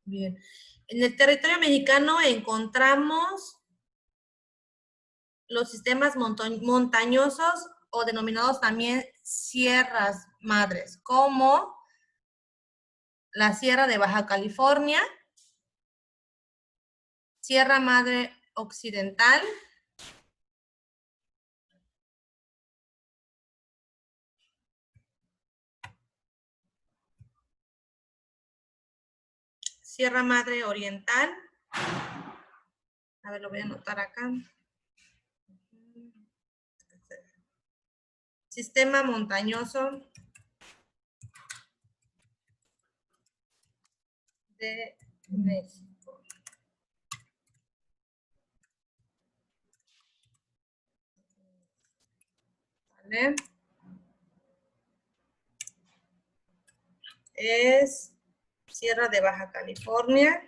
Bien. En el territorio mexicano encontramos los sistemas montañosos o denominados también sierras madres, como la Sierra de Baja California, Sierra Madre Occidental, Sierra Madre Oriental. A ver, lo voy a anotar acá. Sistema montañoso de México. ¿Vale? Es Sierra de Baja California,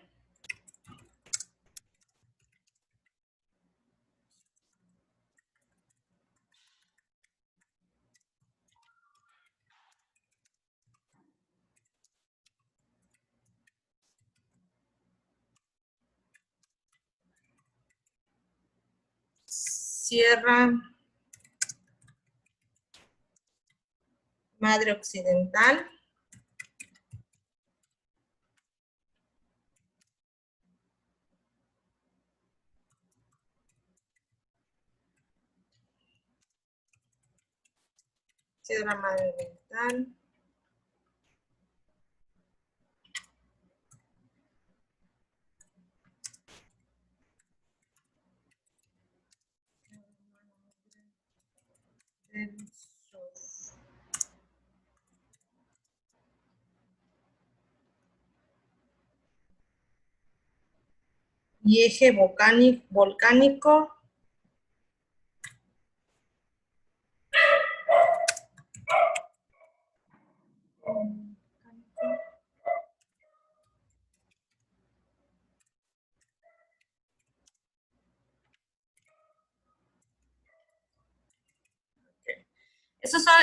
Sierra Madre Occidental, Sierra Madre Oriental, del Sur. Y eje volcánico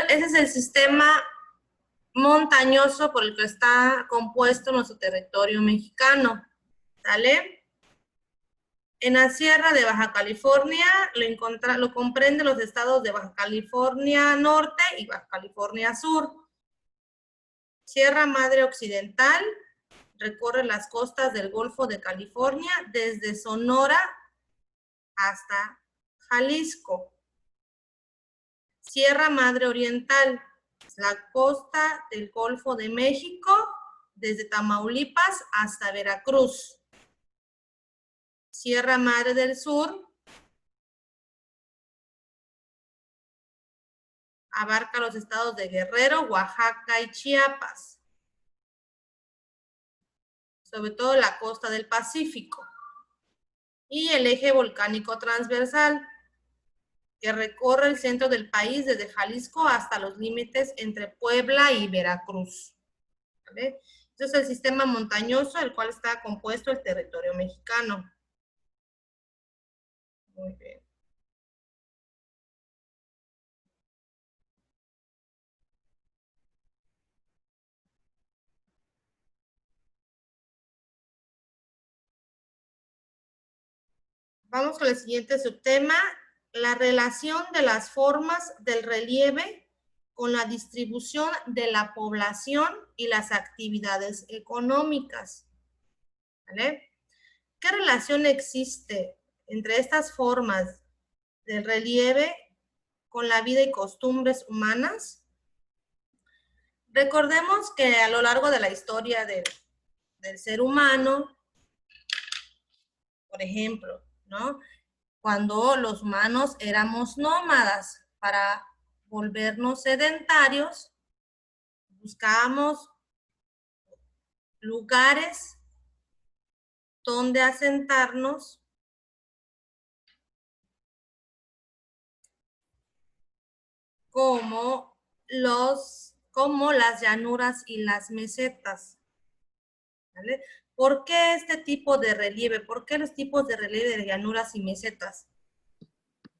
ese es el sistema montañoso por el que está compuesto nuestro territorio mexicano. ¿Sale? En la Sierra de Baja California lo comprende los estados de Baja California Norte y Baja California Sur. Sierra Madre Occidental recorre las costas del Golfo de California desde Sonora hasta Jalisco. Sierra Madre Oriental, la costa del Golfo de México desde Tamaulipas hasta Veracruz. Sierra Madre del Sur abarca los estados de Guerrero, Oaxaca y Chiapas, sobre todo la costa del Pacífico. Y el eje volcánico transversal, que recorre el centro del país desde Jalisco hasta los límites entre Puebla y Veracruz. ¿Vale? Este es el sistema montañoso del cual está compuesto el territorio mexicano. Muy bien. Vamos con el siguiente subtema, la relación de las formas del relieve con la distribución de la población y las actividades económicas. ¿Vale? ¿Qué relación existe entre estas formas del relieve con la vida y costumbres humanas? Recordemos que a lo largo de la historia del ser humano, por ejemplo, ¿no? Cuando los humanos éramos nómadas, para volvernos sedentarios, buscábamos lugares donde asentarnos como las llanuras y las mesetas. ¿Vale? ¿Por qué este tipo de relieve? ¿Por qué los tipos de relieve de llanuras y mesetas?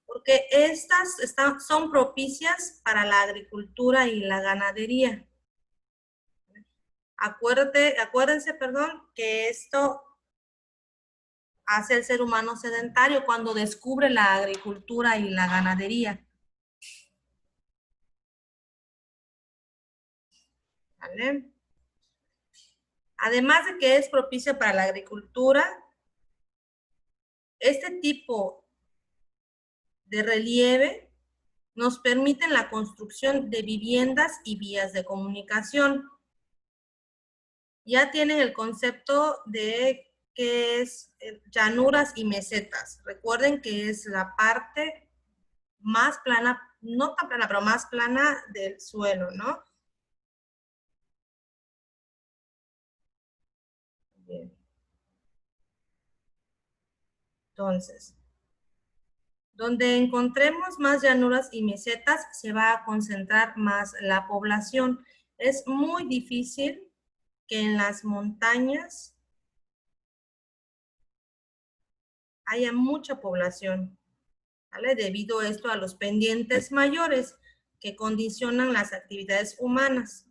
Porque estas son propicias para la agricultura y la ganadería. Acuérdense, perdón, que esto hace el ser humano sedentario cuando descubre la agricultura y la ganadería. ¿Vale? Además de que es propicia para la agricultura, este tipo de relieve nos permite la construcción de viviendas y vías de comunicación. Ya tienen el concepto de qué es llanuras y mesetas. Recuerden que es la parte más plana, no tan plana, pero más plana del suelo, ¿no? Bien. Entonces, donde encontremos más llanuras y mesetas, se va a concentrar más la población. Es muy difícil que en las montañas haya mucha población, ¿vale? Debido a esto a los pendientes mayores que condicionan las actividades humanas.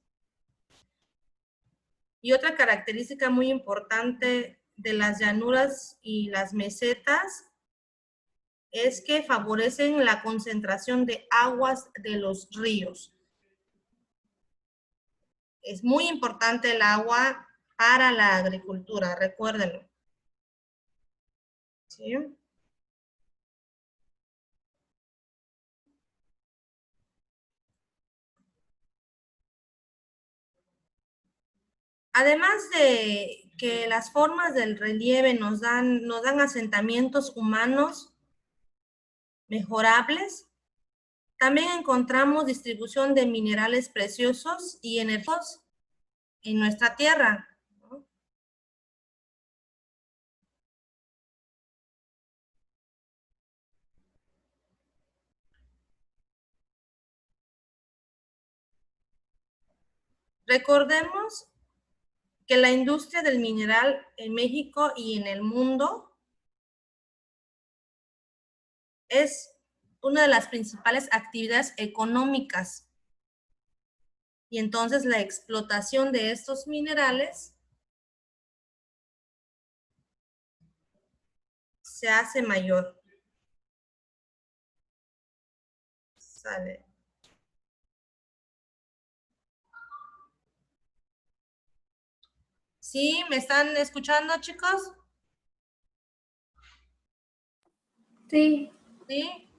Y otra característica muy importante de las llanuras y las mesetas es que favorecen la concentración de aguas de los ríos. Es muy importante el agua para la agricultura, recuérdenlo. ¿Sí? Además de que las formas del relieve nos dan asentamientos humanos mejorables, también encontramos distribución de minerales preciosos y energéticos en nuestra tierra, ¿no? Recordemos que la industria del mineral en México y en el mundo es una de las principales actividades económicas. Y entonces la explotación de estos minerales se hace mayor. Sale. ¿Sí? ¿Me están escuchando, chicos? Sí. ¿Sí?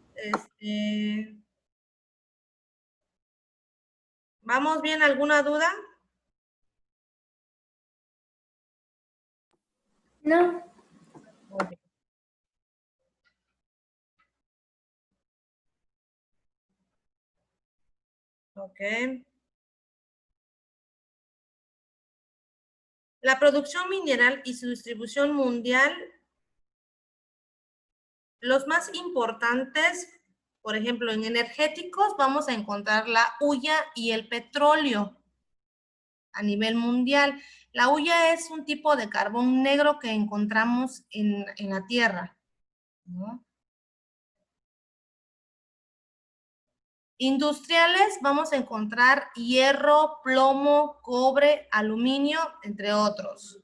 ¿Vamos bien? ¿Alguna duda? No. Muy bien. Ok. La producción mineral y su distribución mundial, los más importantes, por ejemplo, en energéticos vamos a encontrar la hulla y el petróleo a nivel mundial. La hulla es un tipo de carbón negro que encontramos en la Tierra, ¿no? Industriales vamos a encontrar hierro, plomo, cobre, aluminio, entre otros.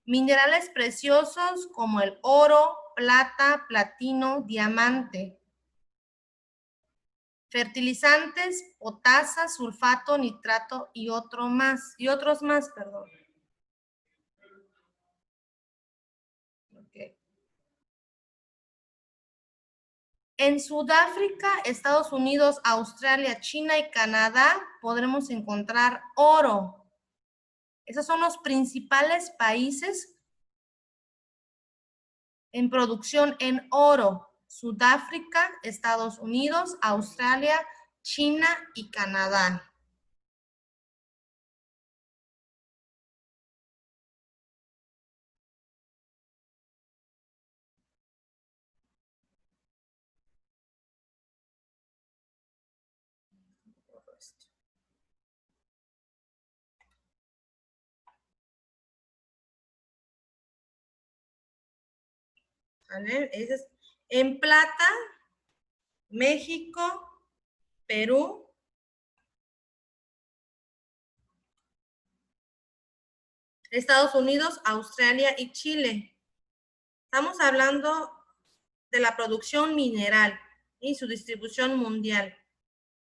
Minerales preciosos como el oro, plata, platino, diamante. Fertilizantes, potasa, sulfato, nitrato y otros más, perdón. Okay. En Sudáfrica, Estados Unidos, Australia, China y Canadá podremos encontrar oro. Esos son los principales países en producción en oro: Sudáfrica, Estados Unidos, Australia, China y Canadá. ¿Vale? En plata, México, Perú, Estados Unidos, Australia y Chile. Estamos hablando de la producción mineral y su distribución mundial.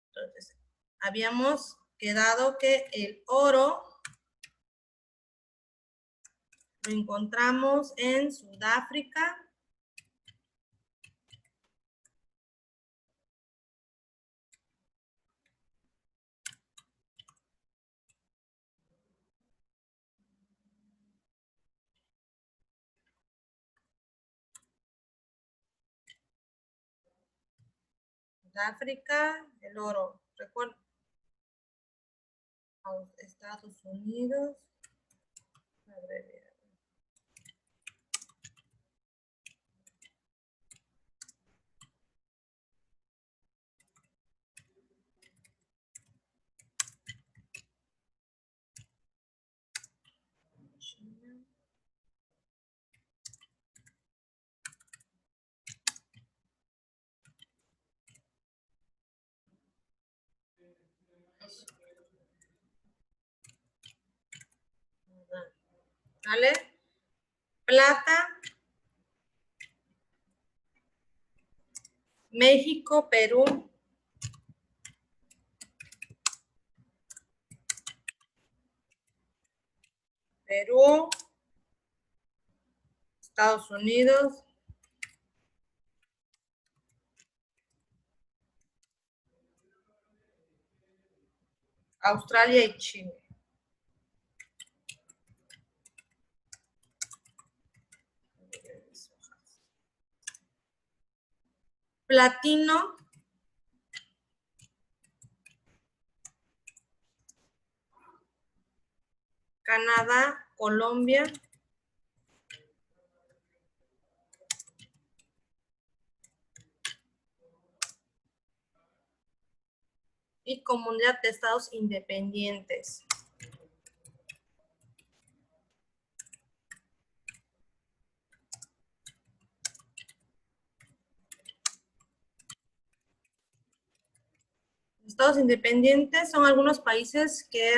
Entonces, habíamos quedado que el oro lo encontramos en Sudáfrica, el oro, recuerdo, Estados Unidos, ¿vale? Plata, México, Perú, Estados Unidos, Australia y Chile. Platino, Canadá, Colombia, y Comunidad de Estados Independientes. Estados independientes son algunos países que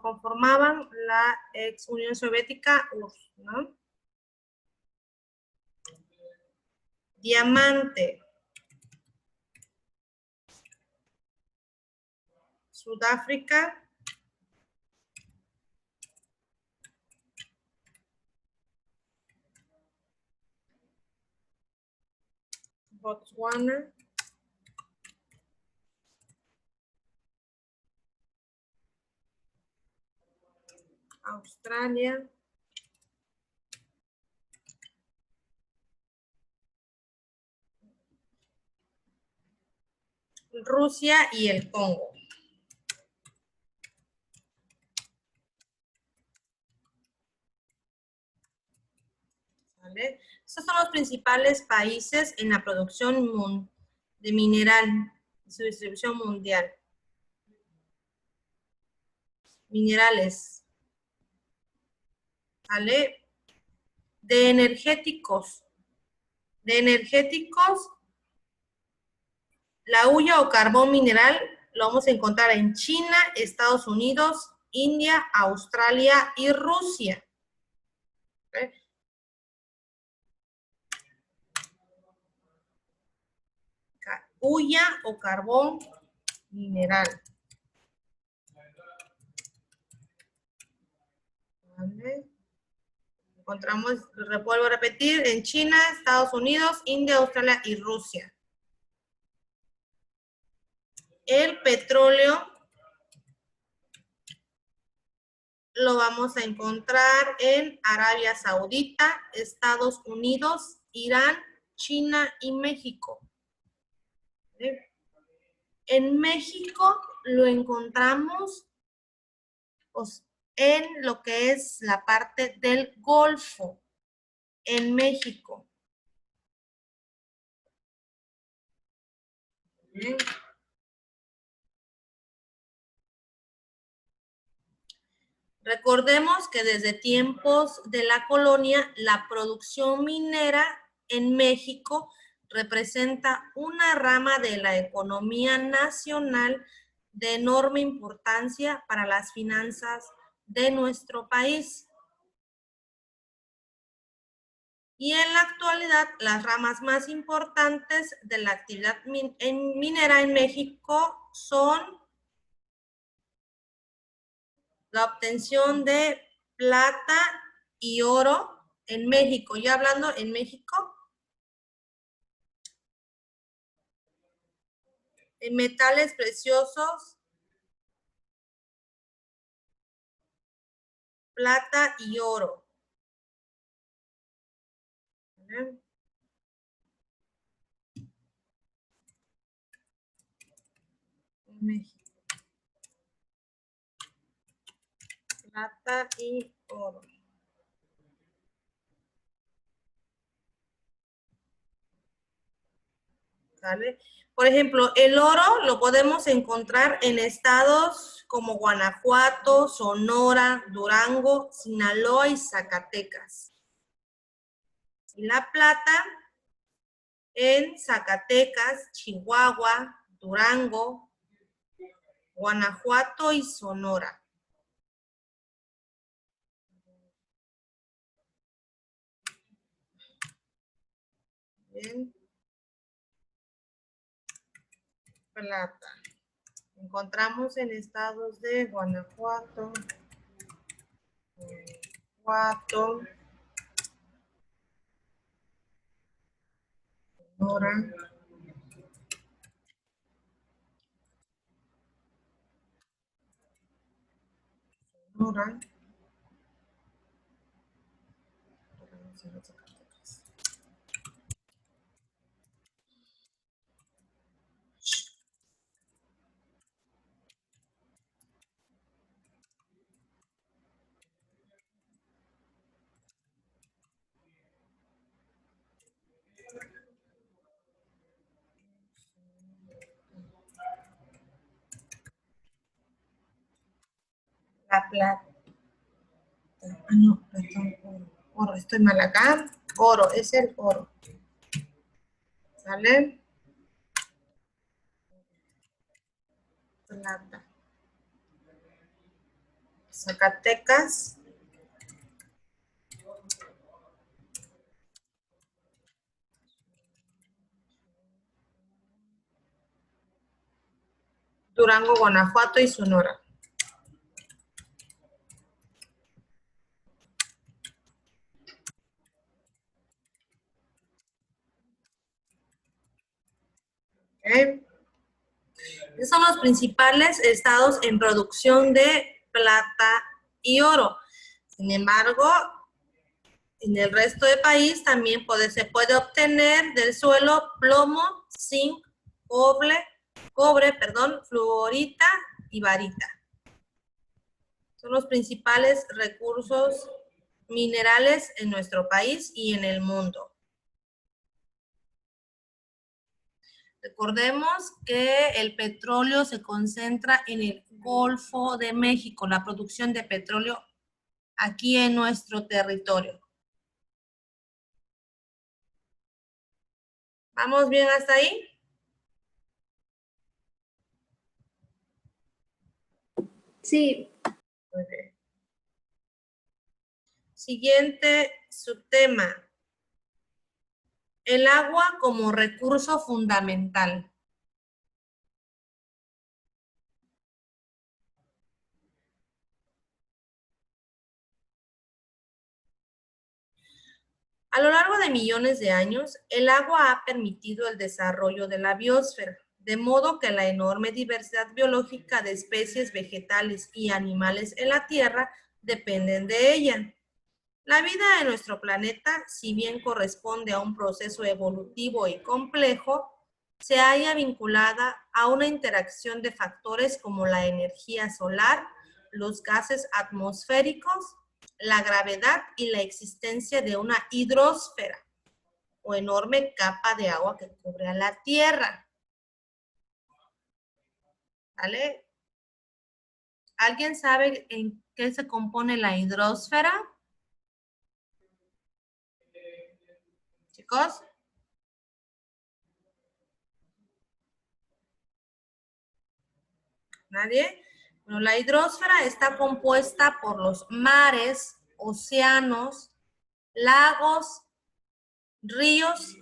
conformaban la ex Unión Soviética, URSS, ¿no? Diamante, Sudáfrica, Botswana, Australia, Rusia y el Congo. ¿Vale? Estos son los principales países en la producción de mineral y su distribución mundial. Minerales. ¿Vale? De energéticos. La hulla o carbón mineral lo vamos a encontrar en China, Estados Unidos, India, Australia y Rusia. ¿Okay? Hulla o carbón mineral. ¿Vale? Encontramos, vuelvo a repetir, en China, Estados Unidos, India, Australia y Rusia. El petróleo lo vamos a encontrar en Arabia Saudita, Estados Unidos, Irán, China y México. En México lo encontramos en lo que es la parte del Golfo, en México. Bien. Recordemos que desde tiempos de la colonia, la producción minera en México representa una rama de la economía nacional de enorme importancia para las finanzas de nuestro país. Y en la actualidad, las ramas más importantes de la actividad minera en México son la obtención de plata y oro en México. Ya hablando en México, en metales preciosos, plata y oro. México. Plata y oro. ¿Sale? Por ejemplo, el oro lo podemos encontrar en estados como Guanajuato, Sonora, Durango, Sinaloa y Zacatecas. Y la plata en Zacatecas, Chihuahua, Durango, Guanajuato y Sonora. Bien. Plata. Encontramos en estados de Guanajuato, Sonora, Sonora. La plata. No, perdón, oro. Oro, estoy mal acá. Oro, es el oro. ¿Sale? Plata. Zacatecas. Durango, Guanajuato y Sonora. ¿Okay? Esos son los principales estados en producción de plata y oro. Sin embargo, en el resto del país también se puede obtener del suelo plomo, zinc, cobre, fluorita y barita. Son los principales recursos minerales en nuestro país y en el mundo. Recordemos que el petróleo se concentra en el Golfo de México, la producción de petróleo aquí en nuestro territorio. ¿Vamos bien hasta ahí? Sí. Muy bien. Siguiente subtema. El agua como recurso fundamental. A lo largo de millones de años, el agua ha permitido el desarrollo de la biosfera, de modo que la enorme diversidad biológica de especies vegetales y animales en la Tierra dependen de ella. La vida en nuestro planeta, si bien corresponde a un proceso evolutivo y complejo, se halla vinculada a una interacción de factores como la energía solar, los gases atmosféricos, la gravedad y la existencia de una hidrosfera o enorme capa de agua que cubre a la Tierra. ¿Vale? ¿Alguien sabe en qué se compone la hidrosfera? Chicos. ¿Nadie? Bueno, la hidrosfera está compuesta por los mares, océanos, lagos ríos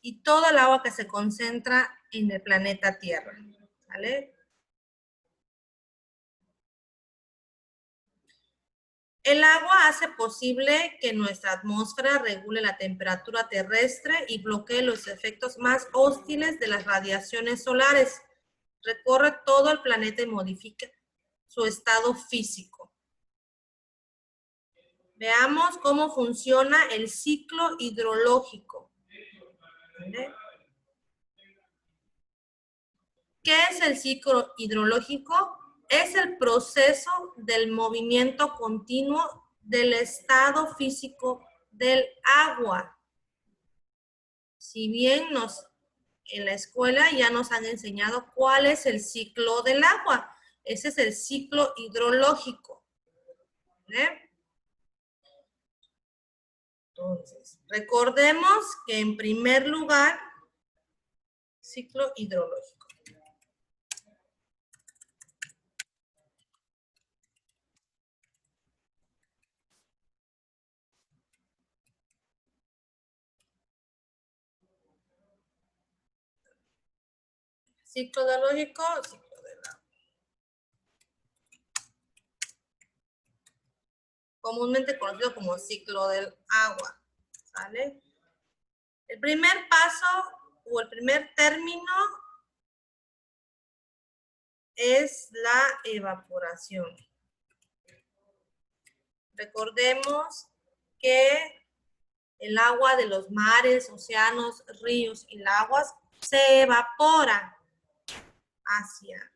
y todo el agua que se concentra en el planeta Tierra, ¿vale? El agua hace posible que nuestra atmósfera regule la temperatura terrestre y bloquee los efectos más hostiles de las radiaciones solares. Recorre todo el planeta y modifica su estado físico. Veamos cómo funciona el ciclo hidrológico. ¿Vale? ¿Qué es el ciclo hidrológico? Es el proceso del movimiento continuo del estado físico del agua. Si bien en la escuela ya nos han enseñado cuál es el ciclo del agua. Ese es el ciclo hidrológico. ¿Vale? Entonces, recordemos que en primer lugar, ciclo hidrológico. Ciclo hidrológico, ciclo del agua. Comúnmente conocido como ciclo del agua. ¿Vale? El primer paso o el primer término es la evaporación. Recordemos que el agua de los mares, océanos, ríos y lagos se evapora hacia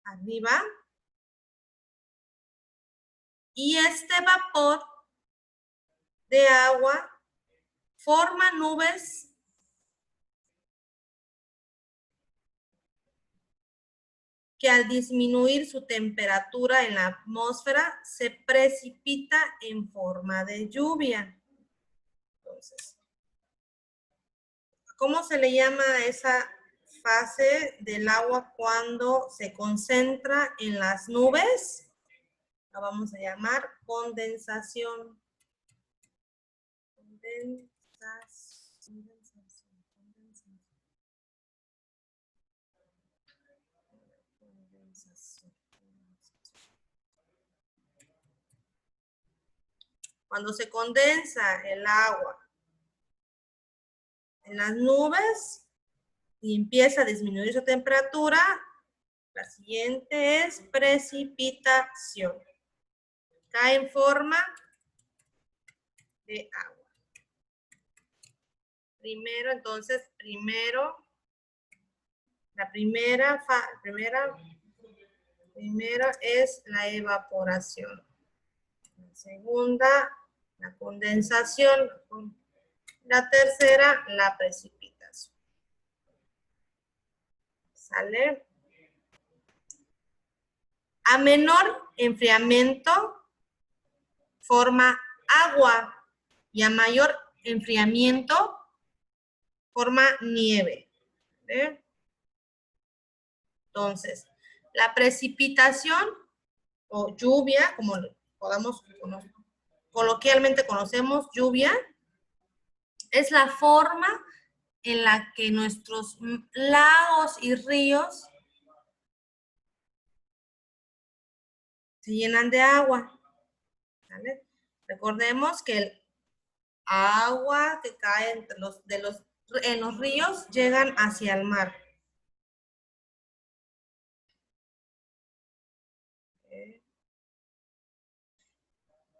arriba y este vapor de agua forma nubes que al disminuir su temperatura en la atmósfera se precipita en forma de lluvia. Entonces, ¿cómo se le llama a esa fase del agua cuando se concentra en las nubes? La vamos a llamar condensación. Cuando se condensa el agua en las nubes y empieza a disminuir su temperatura, la siguiente es precipitación. Cae en forma de agua. La primera es la evaporación. La segunda, la condensación. La tercera, la precipitación. ¿Sale? A menor enfriamiento, forma agua, y a mayor enfriamiento, forma nieve. ¿Ve? Entonces, la precipitación o lluvia, como coloquialmente conocemos, lluvia, es la forma en la que nuestros lagos y ríos se llenan de agua. ¿Vale? Recordemos que el agua que cae en los ríos llegan hacia el mar.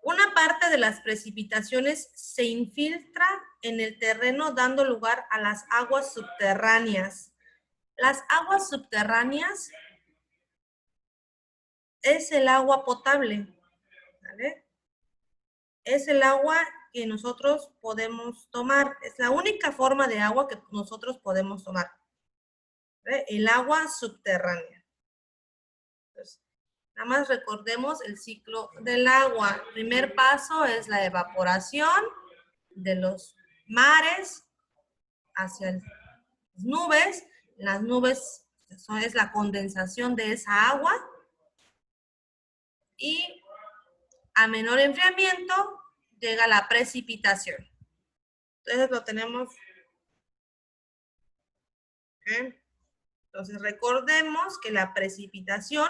Una parte de las precipitaciones se infiltra en el terreno dando lugar a las aguas subterráneas. Las aguas subterráneas es el agua potable, ¿vale? Es el agua que nosotros podemos tomar. Es la única forma de agua que nosotros podemos tomar. ¿Vale? El agua subterránea. Entonces, nada más recordemos el ciclo del agua. El primer paso es la evaporación de los mares hacia las nubes. Las nubes, eso es la condensación de esa agua. Y a menor enfriamiento, llega la precipitación. Entonces lo tenemos. ¿Okay? Entonces recordemos que la precipitación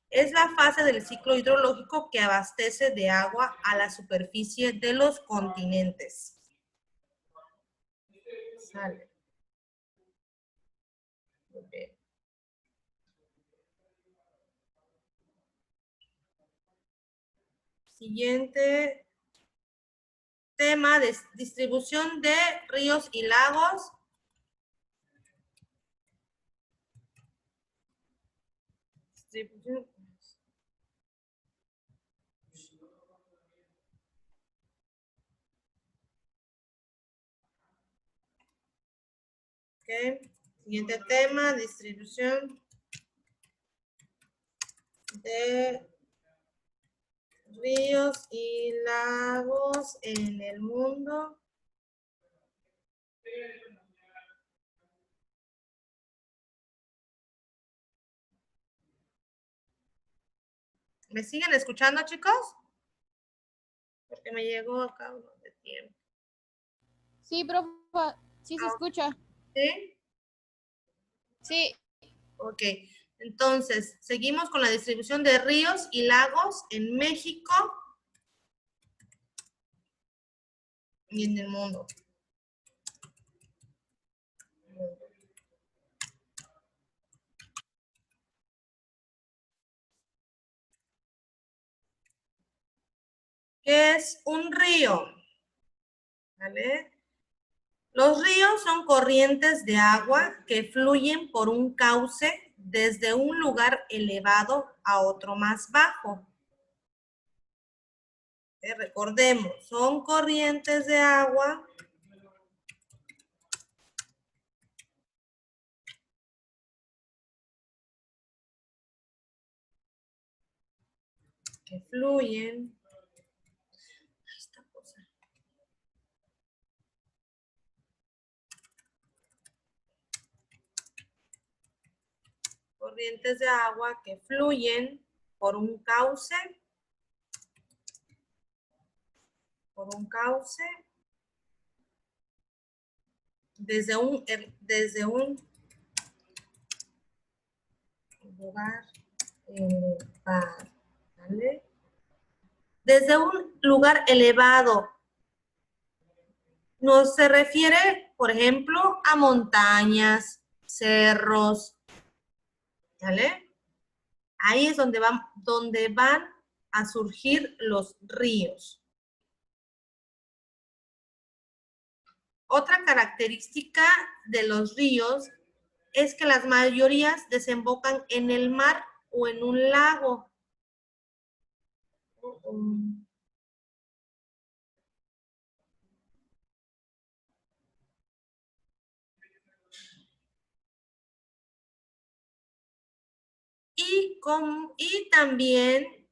es la fase del ciclo hidrológico que abastece de agua a la superficie de los continentes. Sale. Muy bien. Siguiente tema de distribución de ríos y lagos. Distribución. Okay. Siguiente tema, distribución de ríos y lagos en el mundo. ¿Me siguen escuchando, chicos? Porque me llegó acá uno de tiempo. Sí, profe, sí se escucha. ¿Sí? Sí. Ok. Entonces, seguimos con la distribución de ríos y lagos en México y en el mundo. ¿Qué es un río? ¿Vale? Los ríos son corrientes de agua que fluyen por un cauce desde un lugar elevado a otro más bajo. Recordemos, son corrientes de agua que fluyen. Esta cosa. Corrientes de agua que fluyen por un cauce desde un lugar elevado, ¿vale? Desde un lugar elevado nos se refiere, por ejemplo, a montañas, cerros, ¿vale? Ahí es donde van a surgir los ríos. Otra característica de los ríos es que las mayorías desembocan en el mar o en un lago. Y también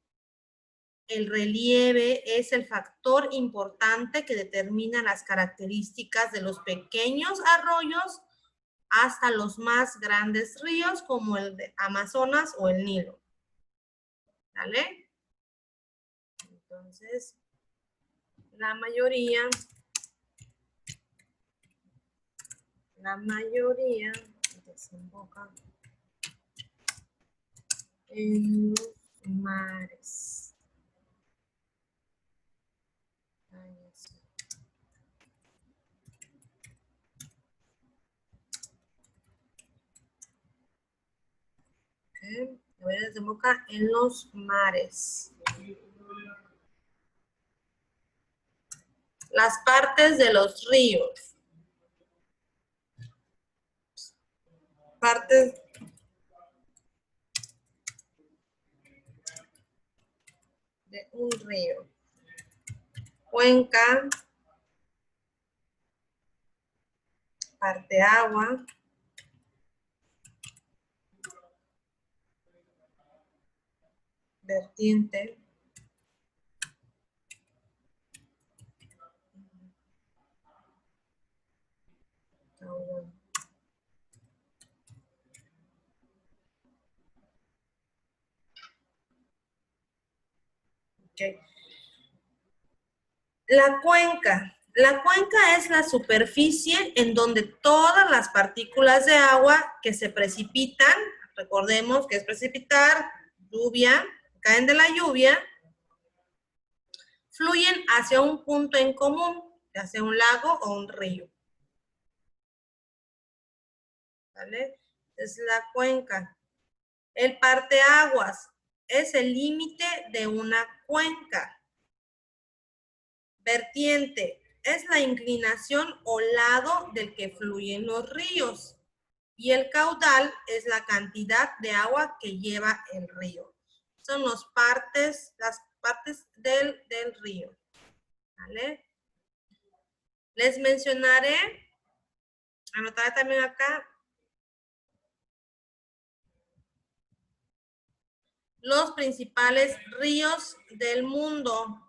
el relieve es el factor importante que determina las características de los pequeños arroyos hasta los más grandes ríos como el de Amazonas o el Nilo. ¿Vale? Entonces, la mayoría desemboca en los mares. Okay. La mayoría desemboca en los mares. Las partes de los ríos. Partes de un río. Cuenca, parte agua, vertiente, caudal. Okay. La cuenca. La cuenca es la superficie en donde todas las partículas de agua que se precipitan, recordemos que es precipitar, lluvia, caen de la lluvia, fluyen hacia un punto en común, ya sea un lago o un río. ¿Vale? Es la cuenca. El parteaguas es el límite de una cuenca. Vertiente es la inclinación o lado del que fluyen los ríos. Y el caudal es la cantidad de agua que lleva el río. Son las partes del río. ¿Vale? Les mencionaré, anotaré también acá, los principales ríos del mundo.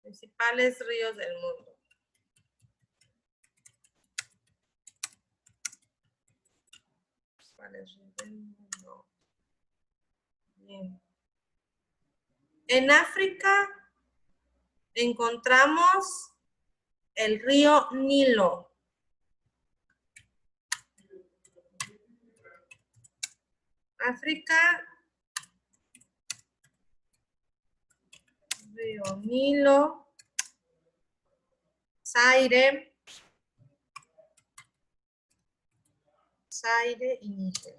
Principales ríos del mundo. Principales ríos del mundo. Bien. En África encontramos el río Nilo. África, río Nilo, Zaire y Níger.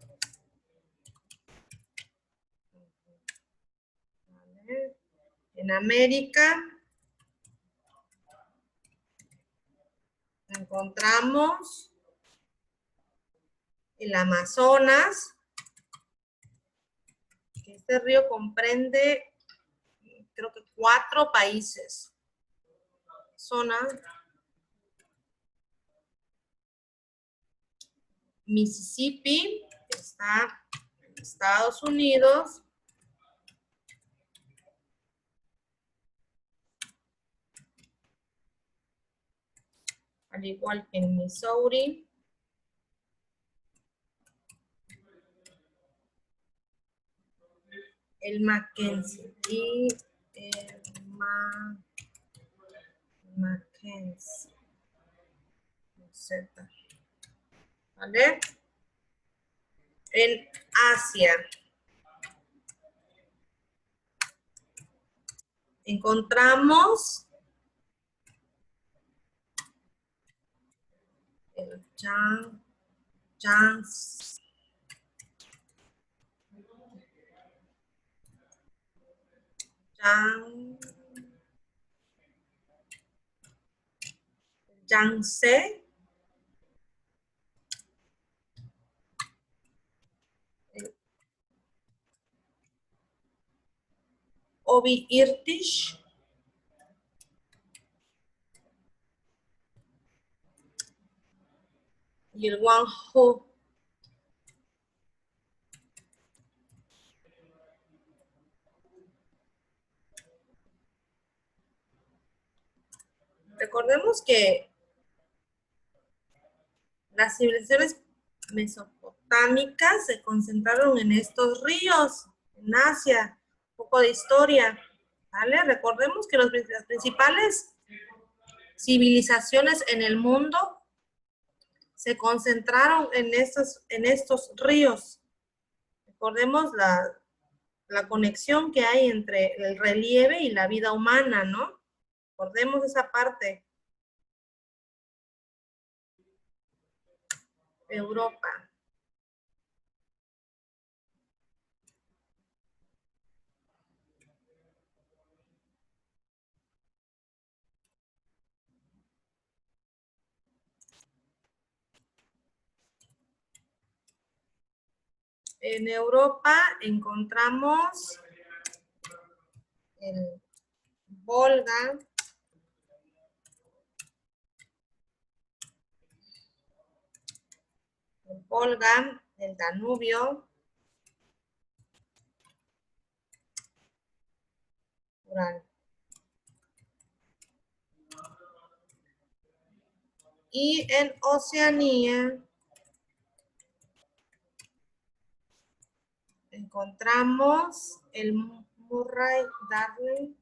Vale. En América encontramos el Amazonas. Este río comprende, creo que 4 países. Zona Mississippi, que está en Estados Unidos. Al igual que en Missouri. El Mackenzie y el Mackenzie. Z. ¿Vale? En Asia encontramos el Yangtze, Obi Irtish, y el Guangzhou. Recordemos que las civilizaciones mesopotámicas se concentraron en estos ríos, en Asia. Un poco de historia, ¿vale? Recordemos que las principales civilizaciones en el mundo se concentraron en estos ríos. Recordemos la conexión que hay entre el relieve y la vida humana, ¿no? Recordemos esa parte. Europa. En Europa encontramos el Volga, el Danubio, Ural. Y en Oceanía encontramos el Murray Darling.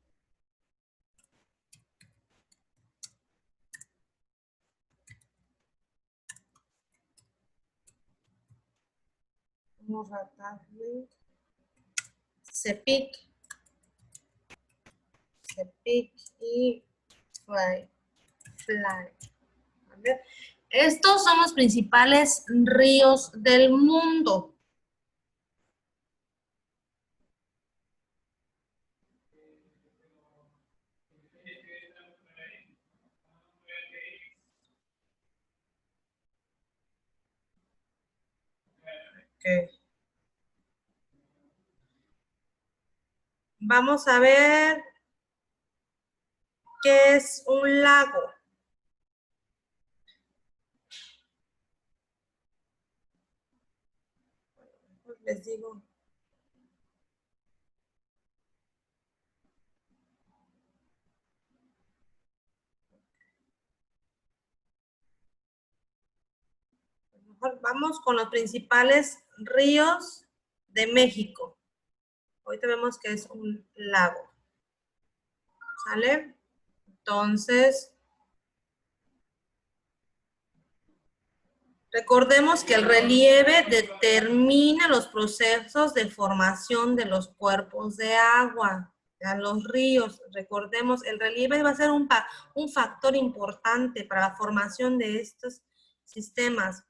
Murray Darling. Sepik y Fly. ¿Vale? Estos son los principales ríos del mundo. Okay. Vamos a ver qué es un lago. Les digo. Mejor vamos con los principales ríos de México. Ahorita vemos que es un lago. ¿Sale? Entonces, recordemos que el relieve determina los procesos de formación de los cuerpos de agua, a los ríos. Recordemos, el relieve va a ser un factor importante para la formación de estos sistemas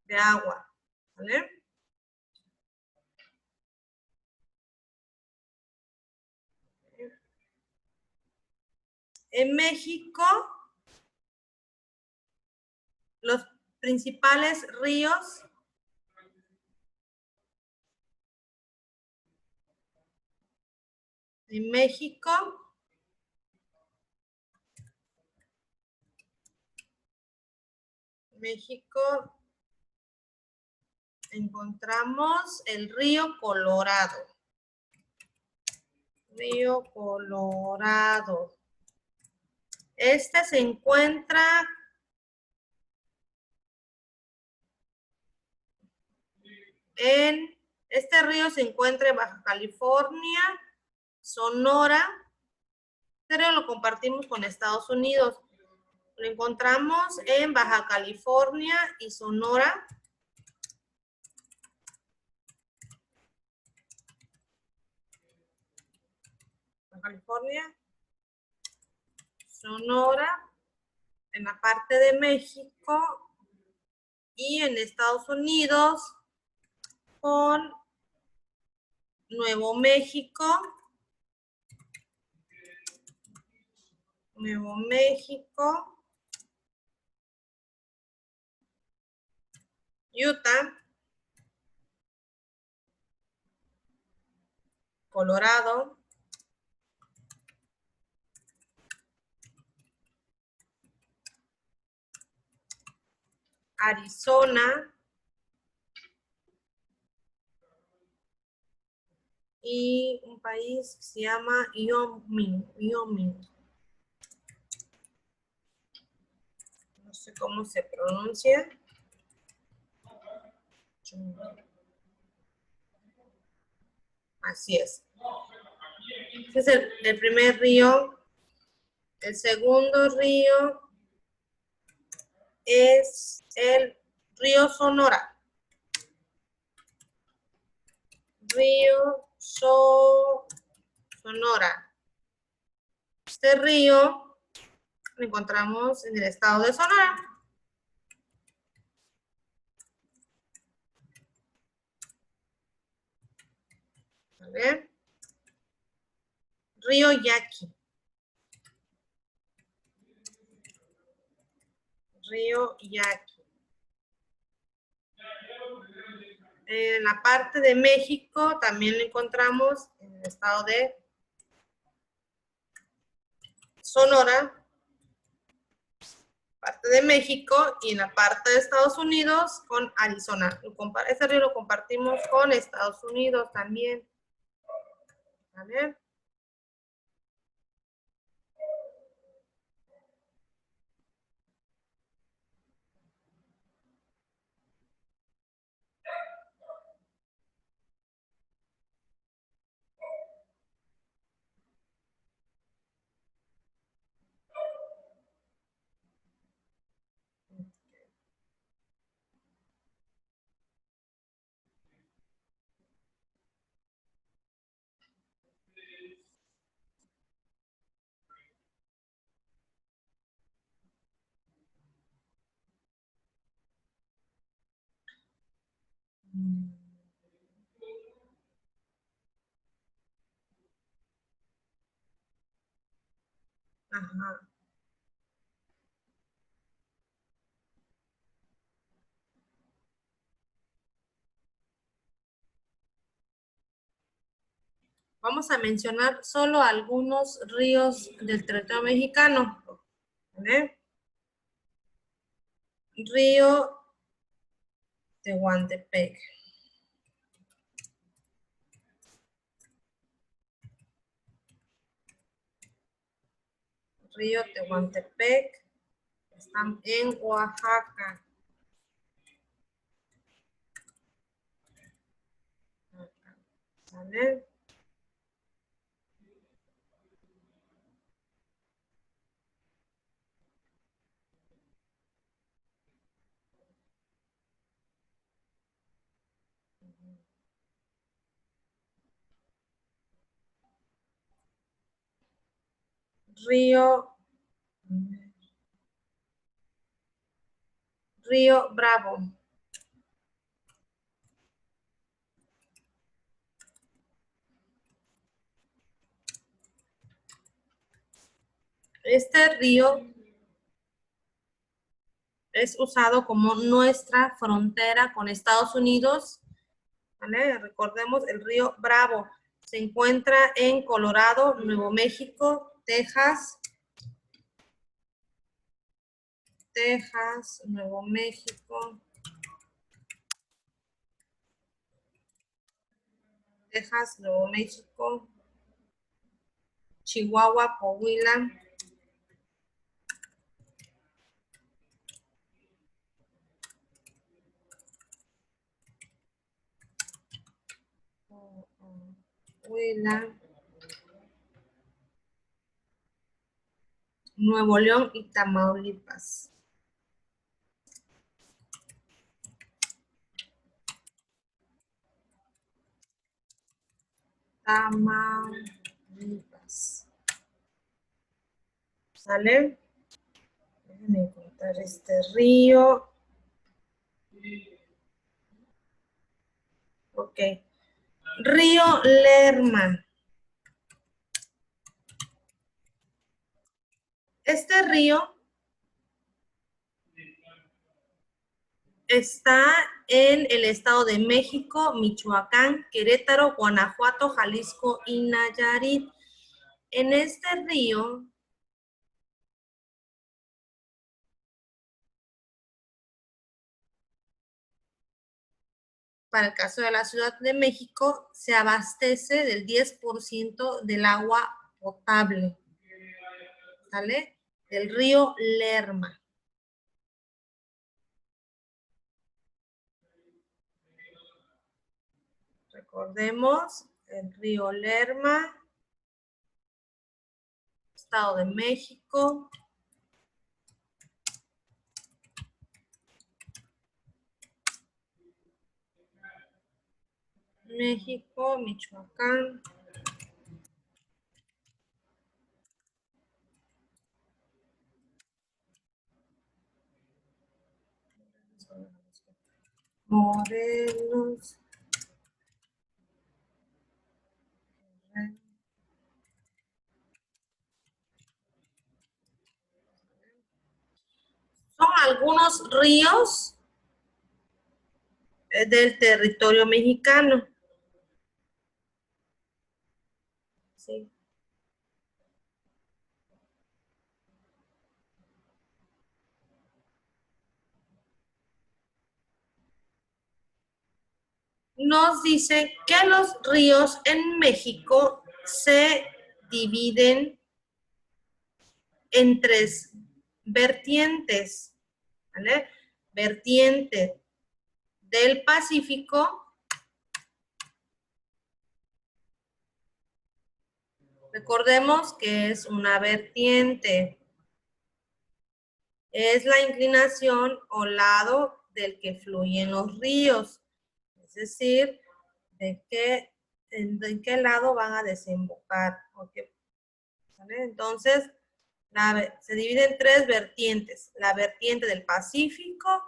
de agua. ¿Vale? En México, los principales ríos en México encontramos el río Colorado. Río Colorado. Este se encuentra este río se encuentra en Baja California, Sonora, pero lo compartimos con Estados Unidos. Lo encontramos en Baja California y Sonora. Baja California, Sonora, en la parte de México y en Estados Unidos con Nuevo México, Utah, Colorado, Arizona y un país que se llama Wyoming. No sé cómo se pronuncia. Así es. Este es el primer río. El segundo río es el río Sonora. Río Sonora. Este río lo encontramos en el estado de Sonora. A ver. Río Yaqui. Río Yaqui. En la parte de México también lo encontramos en el estado de Sonora, parte de México, y en la parte de Estados Unidos con Arizona. Ese río lo compartimos con Estados Unidos también. ¿Vale? Ajá. Vamos a mencionar solo algunos ríos del territorio mexicano. ¿Vale? Río Tehuantepec. Río Tehuantepec. Están en Oaxaca. ¿Vale? Río Bravo. Este río es usado como nuestra frontera con Estados Unidos. ¿Vale? Recordemos, el río Bravo se encuentra en Colorado, Nuevo México, Texas, Nuevo México, Chihuahua, Coahuila, Nuevo León y Tamaulipas. ¿Sale? Déjenme encontrar este río. Ok. Río Lerma. Este río está en el Estado de México, Michoacán, Querétaro, Guanajuato, Jalisco y Nayarit. En este río para el caso de la Ciudad de México, se abastece del 10% del agua potable, ¿vale? Del río Lerma. Recordemos, el río Lerma, Estado de México. México, Michoacán. Morelos. Son algunos ríos del territorio mexicano. Sí. Nos dice que los ríos en México se dividen en 3 vertientes, ¿vale? Vertiente del Pacífico, recordemos que es una vertiente, es la inclinación o lado del que fluyen los ríos, es decir, en qué lado van a desembocar, ¿okay? ¿Vale? Entonces, se divide en 3 vertientes, la vertiente del Pacífico,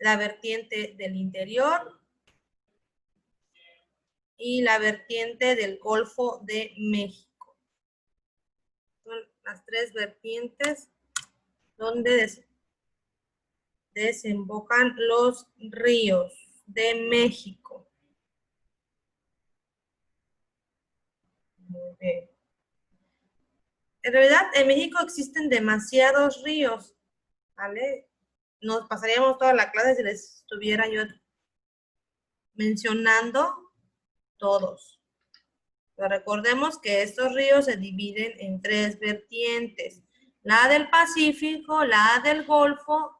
la vertiente del interior y la vertiente del Golfo de México. Son las tres vertientes donde desembocan los ríos de México. Muy bien. En realidad, en México existen demasiados ríos, ¿vale? Nos pasaríamos toda la clase si les estuviera yo mencionando todos. Pero recordemos que estos ríos se dividen en tres vertientes. La del Pacífico, la del Golfo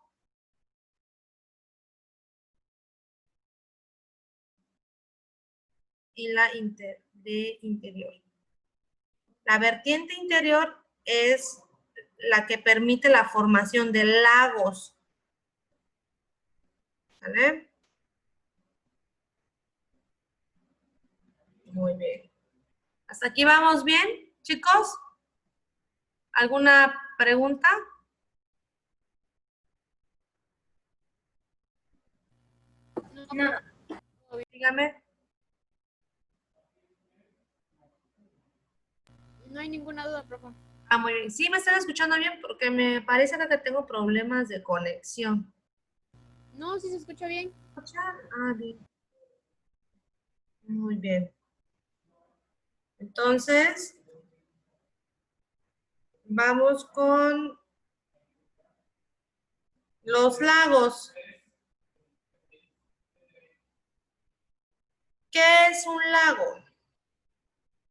y la de interior. La vertiente interior es la que permite la formación de lagos. ¿Vale? Muy bien. ¿Hasta aquí vamos bien, chicos? ¿Alguna pregunta? No. Dígame. No hay ninguna duda, profe. Ah, muy bien. Sí, me están escuchando bien porque me parece que tengo problemas de conexión. No, sí se escucha bien. Ah, bien. Muy bien. Entonces, vamos con los lagos. ¿Qué es un lago?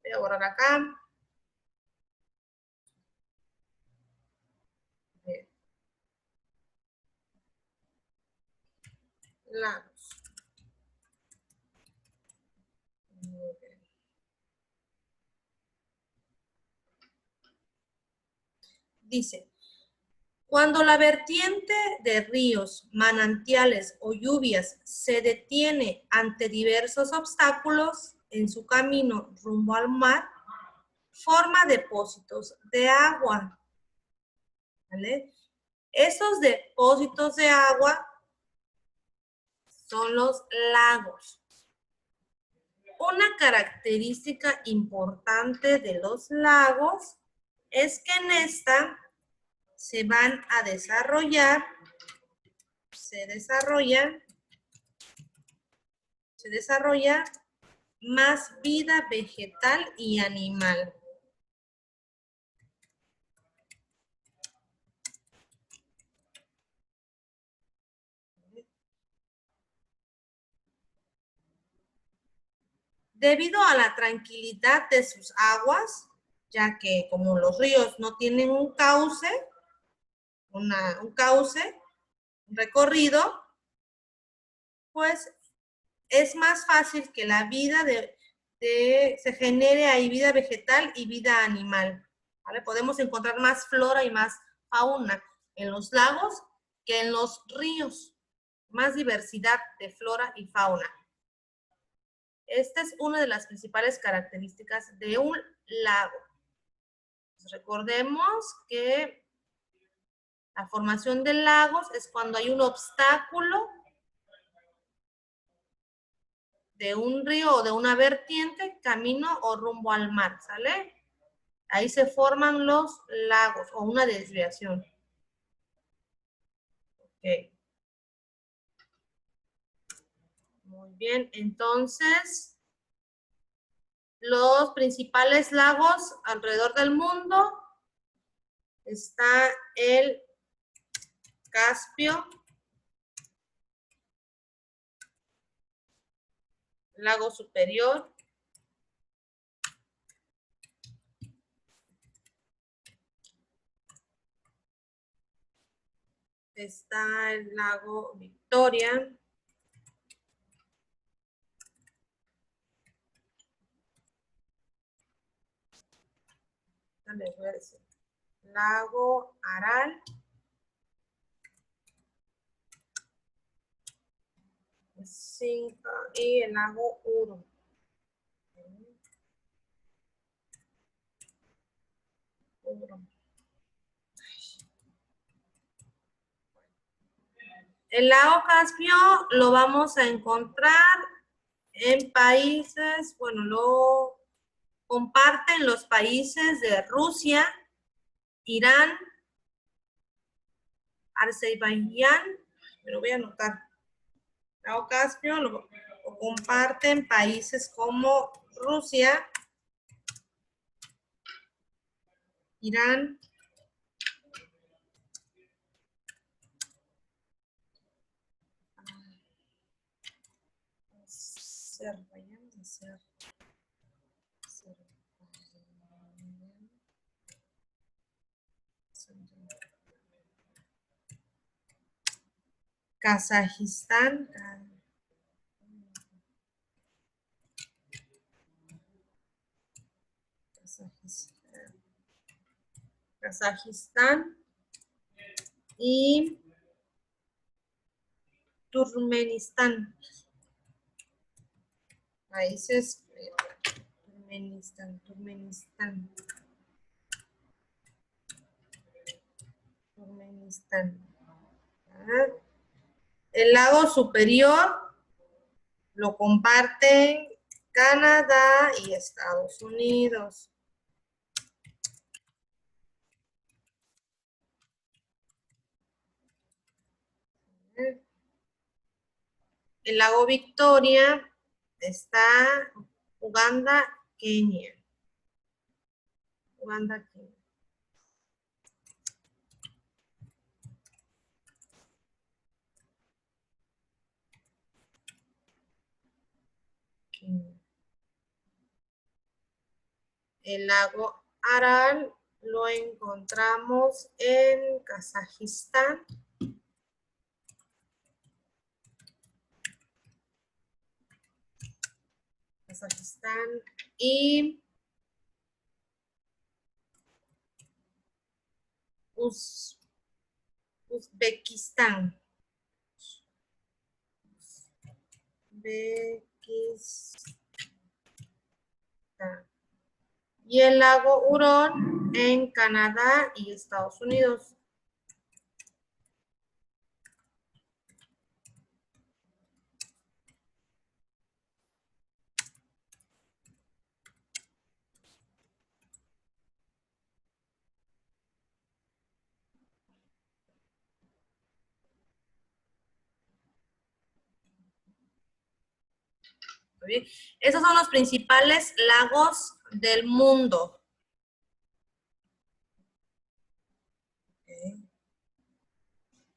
Voy a borrar acá. Bien. Lagos. Muy bien. Dice, cuando la vertiente de ríos, manantiales o lluvias se detiene ante diversos obstáculos en su camino rumbo al mar, forma depósitos de agua. ¿Vale? Esos depósitos de agua son los lagos. Una característica importante de los lagos es que en esta se van a desarrollar, se desarrolla más vida vegetal y animal. Debido a la tranquilidad de sus aguas, ya que como los ríos no tienen un cauce, un recorrido, pues es más fácil que la vida se genere ahí vida vegetal y vida animal. ¿Vale? Podemos encontrar más flora y más fauna en los lagos que en los ríos. Más diversidad de flora y fauna. Esta es una de las principales características de un lago. Recordemos que la formación de lagos es cuando hay un obstáculo de un río o de una vertiente, camino o rumbo al mar, ¿sale? Ahí se forman los lagos o una desviación. Ok. Muy bien, entonces, los principales lagos alrededor del mundo está el Caspio, lago Superior, está el lago Victoria, lago Aral, y el lago Uro. El lago Caspio lo vamos a encontrar en países, bueno, lo comparten los países de Rusia, Irán, Azerbaiyán, me lo voy a anotar. El lago Caspio lo comparten países como Rusia, Irán, Kazajistán, Kazajistán y Turkmenistán. Países, Turkmenistán. El lago superior lo comparten Canadá y Estados Unidos. El lago Victoria está Uganda, Kenia. Uganda, Kenia. El lago Aral lo encontramos en Kazajistán. Y Uzbekistán. Y el lago Hurón en Canadá y Estados Unidos. Muy bien. Esos son los principales lagos del mundo. Okay.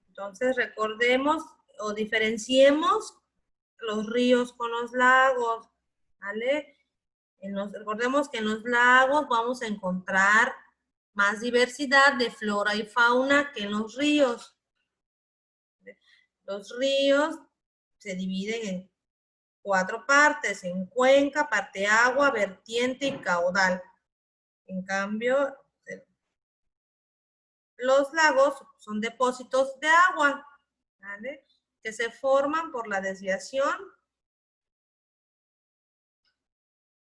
Entonces recordemos o diferenciemos los ríos con los lagos, ¿vale? Recordemos que en los lagos vamos a encontrar más diversidad de flora y fauna que en los ríos. Los ríos se dividen en 4 partes, en cuenca, parte agua, vertiente y caudal. En cambio, los lagos son depósitos de agua, ¿vale? Que se forman por la desviación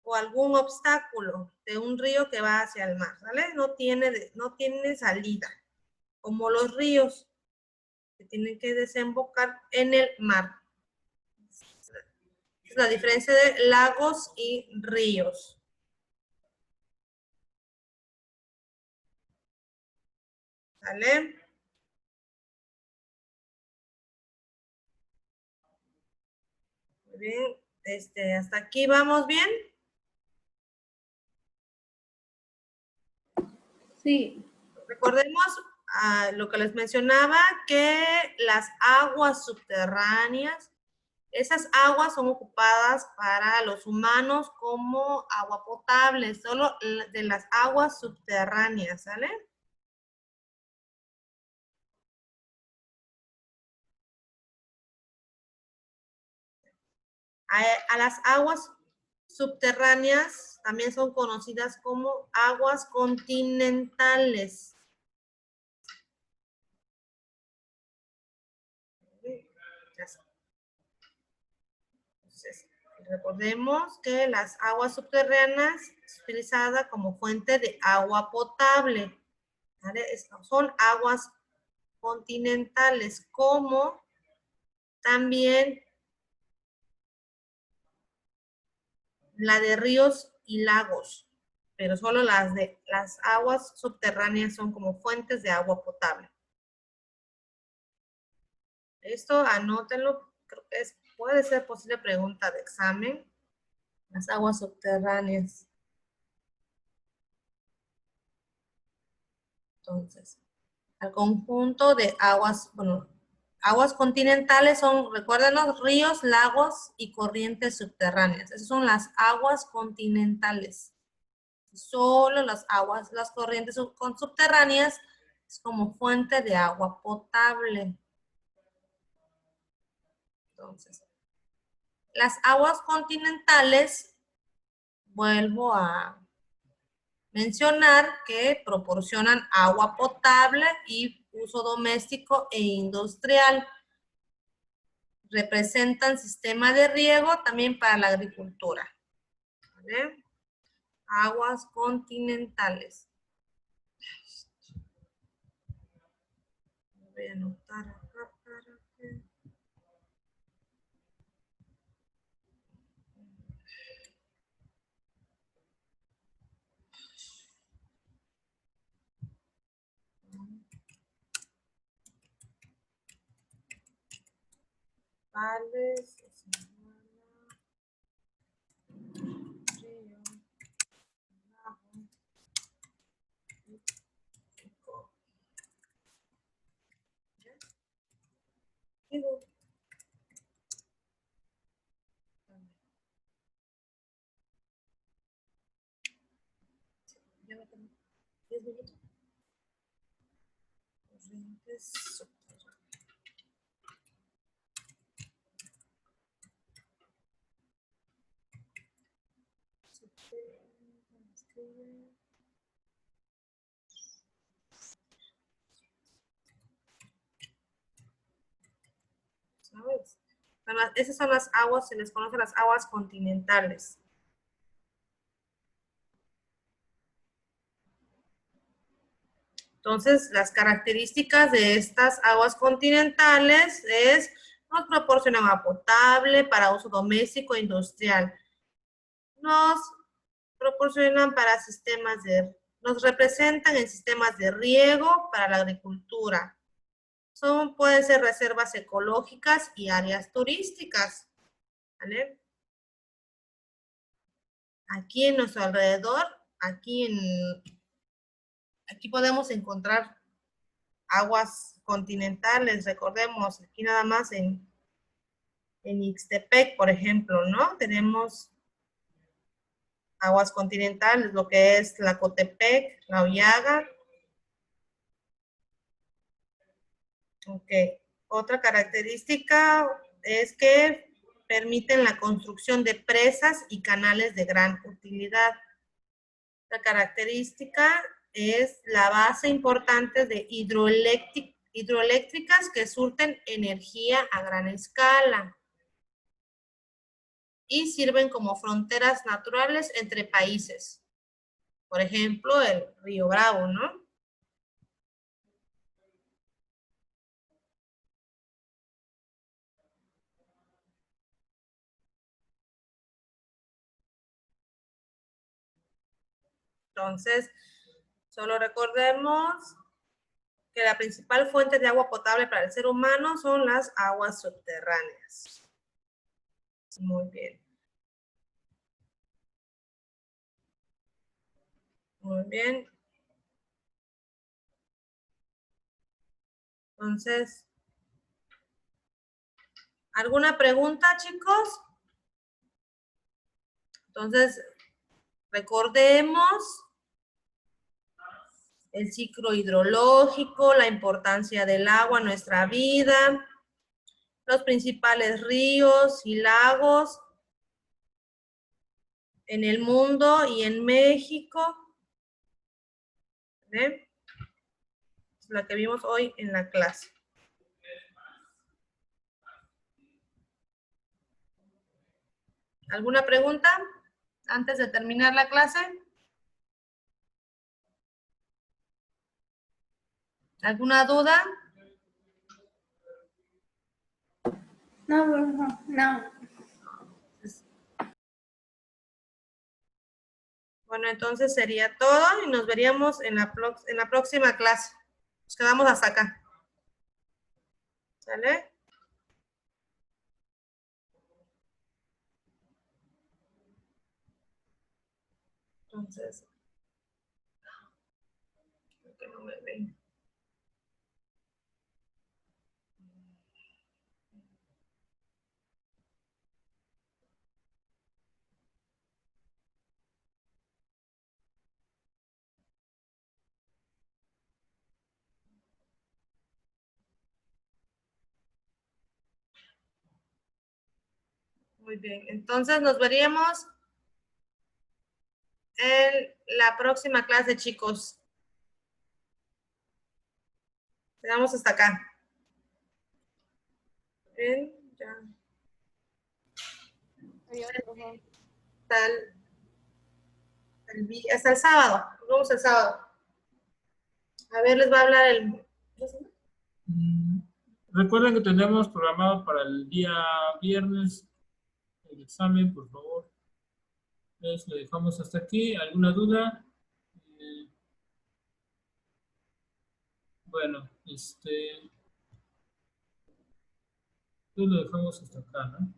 o algún obstáculo de un río que va hacia el mar, ¿vale? No tiene salida, como los ríos que tienen que desembocar en el mar. Es la diferencia de lagos y ríos. ¿Vale? Muy bien. Hasta aquí vamos bien. Sí. Recordemos lo que les mencionaba, que las aguas subterráneas, esas aguas son ocupadas para los humanos como agua potable, solo de las aguas subterráneas, ¿sale? A las aguas subterráneas también son conocidas como aguas continentales. Entonces, recordemos que las aguas subterráneas es utilizada como fuente de agua potable, ¿vale? Son aguas continentales como también la de ríos y lagos, pero solo las aguas subterráneas son como fuentes de agua potable. Esto anótenlo, creo que puede ser posible pregunta de examen. Las aguas subterráneas. Entonces, al conjunto de aguas, bueno, aguas continentales son, recuérdenos, ríos, lagos y corrientes subterráneas. Esas son las aguas continentales. Solo las corrientes subterráneas es como fuente de agua potable. Entonces, las aguas continentales, vuelvo a mencionar que proporcionan agua potable y uso doméstico e industrial. Representan sistema de riego también para la agricultura. ¿Vale? Aguas continentales. Voy a anotar acá para que... Vales, río, lago, pico. Digo, ya me tengo 10 minutos. Corrientes subterráneas. ¿Sabes? Esas son las aguas, se les conoce las aguas continentales. Entonces, las características de estas aguas continentales es, nos proporcionan agua potable para uso doméstico e industrial. Nos proporcionan para nos representan en sistemas de riego para la agricultura. Pueden ser reservas ecológicas y áreas turísticas. ¿Vale? Aquí en nuestro alrededor, aquí podemos encontrar aguas continentales, recordemos, aquí nada más en Ixtepec, por ejemplo, ¿no? Tenemos aguas continentales, lo que es Tlacotepec, La Hoyaga. Ok. Otra característica es que permiten la construcción de presas y canales de gran utilidad. La característica es la base importante de hidroeléctricas que surten energía a gran escala y sirven como fronteras naturales entre países. Por ejemplo, el río Bravo, ¿no? Entonces, solo recordemos que la principal fuente de agua potable para el ser humano son las aguas subterráneas. Muy bien. Muy bien. Entonces, ¿alguna pregunta, chicos? Entonces, recordemos el ciclo hidrológico, la importancia del agua en nuestra vida, los principales ríos y lagos en el mundo y en México. ¿Vale? Es la que vimos hoy en la clase. ¿Alguna pregunta antes de terminar la clase? ¿Alguna duda? No, no, no. Bueno, entonces sería todo y nos veríamos en la próxima clase. Nos quedamos hasta acá. ¿Sale? Entonces, creo que no me ven. Muy bien, entonces nos veríamos en la próxima clase, chicos. Quedamos hasta acá. Bien, ya. Adiós, profe. Hasta el sábado. Nos vemos el sábado. A ver, les va a hablar el... Recuerden que tenemos programado para el día viernes el examen, por favor. Entonces lo dejamos hasta aquí. ¿Alguna duda? Bueno, lo dejamos hasta acá, ¿no?